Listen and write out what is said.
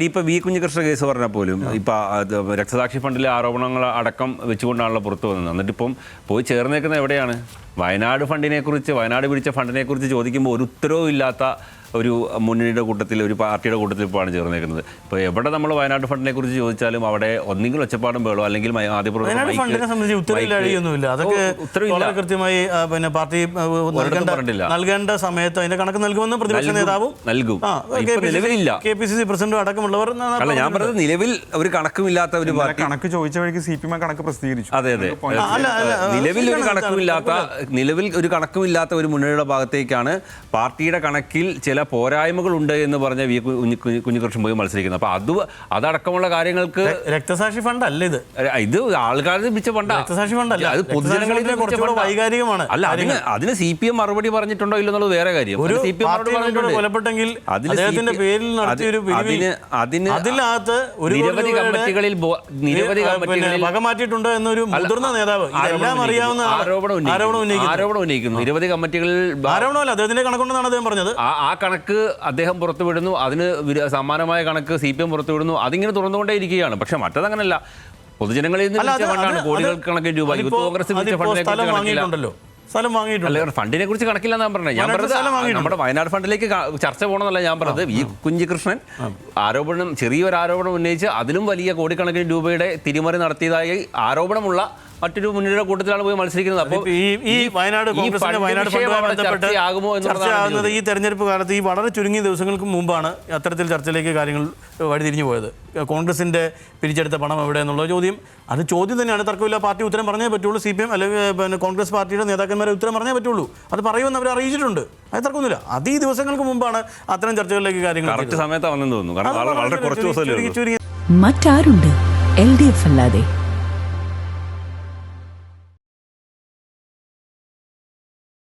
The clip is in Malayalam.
ഇപ്പോൾ വി കുഞ്ഞികൃഷ്ണ കേസ് പറഞ്ഞാൽ പോലും ഇപ്പോൾ രക്തസാക്ഷി ഫണ്ടിലെ ആരോപണങ്ങൾ അടക്കം വെച്ചുകൊണ്ടാണല്ലോ പുറത്തു വന്നത്. എന്നിട്ടിപ്പം പോയി ചേർന്നേക്കുന്നത് എവിടെയാണ്? വയനാട് ഫണ്ടിനെക്കുറിച്ച്, വയനാട് പിടിച്ച ഫണ്ടിനെക്കുറിച്ച് ചോദിക്കുമ്പോൾ ഒരു ഉത്തരവും ഇല്ലാത്ത ഒരു മുന്നണിയുടെ കൂട്ടത്തിൽ, ഒരു പാർട്ടിയുടെ കൂട്ടത്തിൽ ഇപ്പോഴാണ് ചേർന്നേക്കുന്നത്. ഇപ്പോൾ എവിടെ നമ്മൾ വയനാട് ഫണ്ടിനെ കുറിച്ച് ചോദിച്ചാലും അവിടെ ഒന്നെങ്കിലും ഒച്ചപ്പാടും വേളോ അല്ലെങ്കിൽ കൃത്യമായി പിന്നെ പാർട്ടി നൽകേണ്ട സമയത്ത് അതിന്റെ കണക്ക് നൽകുമെന്ന് പ്രതിപക്ഷ നേതാവും നൽകും. നിലവിലില്ല. KPCC പ്രസിഡന്റും അടക്കമുള്ളവർ അല്ല, ഞാൻ പറഞ്ഞത് നിലവിൽ ഒരു കണക്കുമില്ലാത്ത ഒരു കണക്ക് ചോദിച്ച വഴിക്ക് CPM കണക്ക് പ്രസിദ്ധീകരിച്ചു. അതെ അതെ, നിലവിൽ ഒരു കണക്കുമില്ലാത്ത ഒരു മുന്നണിയുടെ ഭാഗത്തേക്കാണ് പാർട്ടിയുടെ കണക്കിൽ ചില പോരായ്മകളുണ്ട് എന്ന് പറഞ്ഞ വി കുഞ്ഞികൃഷ്ണൻ പോയി മത്സരിക്കുന്നത്. അപ്പൊ അതടക്കമുള്ള കാര്യങ്ങൾക്ക് രക്തസാക്ഷി ഫണ്ട് അല്ല ഇത് ആൾക്കാരെ പിടിച്ച ഫണ്ടാ. രക്തസാക്ഷി ഫണ്ട് അല്ല, അത് പൊതുജനങ്ങളിൽ വൈകാരികമാണ്. അല്ല, അതിന് CPM മറുപടി പറഞ്ഞിട്ടുണ്ടോ ഇല്ലെന്നുള്ളത് വേറെ കാര്യം. കൊലപ്പെട്ടെങ്കിൽ നിരവധി കമ്മിറ്റികളിൽ വകമാറ്റിയിട്ടുണ്ടോ എന്നൊരു മുതിർന്ന നേതാവ് അറിയാവുന്ന ആരോപണം ഉന്നയിക്കുന്നു. നിരവധി കമ്മിറ്റികളിൽ ആരോപണമല്ല, അദ്ദേഹത്തിന്റെ കണക്കുണ്ടെന്നാണ് അദ്ദേഹം പറഞ്ഞത്. ആ കണക്ക് അദ്ദേഹം പുറത്തുവിടുന്നു, അതിന് സമാനമായ കണക്ക് CPM പുറത്തുവിടുന്നു. അതിങ്ങനെ തുറന്നുകൊണ്ടേ ഇരിക്കുകയാണ്. പക്ഷെ മറ്റതങ്ങനല്ല, പൊതുജനങ്ങളിൽ നിന്ന് കോടികണക്കിന് രൂപ ഫണ്ടിനെ കുറിച്ച് കണക്കില്ലെന്നാണ് പറഞ്ഞത്. ഞാൻ പറഞ്ഞത് നമ്മുടെ വയനാട് ഫണ്ടിലേക്ക് ചർച്ച പോകണമെന്നല്ല ഞാൻ പറഞ്ഞത്. വി കുഞ്ഞികൃഷ്ണൻ ചെറിയൊരു ആരോപണം ഉന്നയിച്ച് അതിലും വലിയ കോടിക്കണക്കിന് രൂപയുടെ തിരിമറി നടത്തിയതായി ആരോപണമുള്ള മറ്റൊരു മുന്നണിയുടെ കൂട്ടത്തിലാണ് പോയി മത്സരിക്കുന്നത്. അപ്പോൾ ഈ വയനാട് ചർച്ചയാകുന്നത് ഈ തെരഞ്ഞെടുപ്പ് കാലത്ത് ഈ വളരെ ചുരുങ്ങിയ ദിവസങ്ങൾക്ക് മുമ്പാണ് അത്തരത്തിൽ ചർച്ചയിലേക്ക് കാര്യങ്ങൾ വഴിതിരിഞ്ഞു പോയത്. കോൺഗ്രസിന്റെ പിരിച്ചെടുത്ത പണം എവിടെ എന്നുള്ള ചോദ്യം തന്നെയാണ്. തർക്കമില്ല. പാർട്ടി ഉത്തരം പറഞ്ഞേ പറ്റുള്ളൂ. CPM അല്ലെങ്കിൽ പിന്നെ കോൺഗ്രസ് പാർട്ടിയുടെ നേതാക്കന്മാരെ ഉത്തരം പറഞ്ഞേ പറ്റുള്ളൂ. അത് പറയുമെന്ന് അവർ അറിയിച്ചിട്ടുണ്ട്. അത് തർക്കമൊന്നുമില്ല. അത് ഈ ദിവസങ്ങൾക്ക് മുമ്പാണ് അത്തരം ചർച്ചകളിലേക്ക് കാര്യങ്ങൾ സമയത്ത് വന്നെന്ന് തോന്നുന്നു. കാരണം വളരെ കുറച്ച് ദിവസം മറ്റാരുണ്ട് LDF അല്ലാതെ?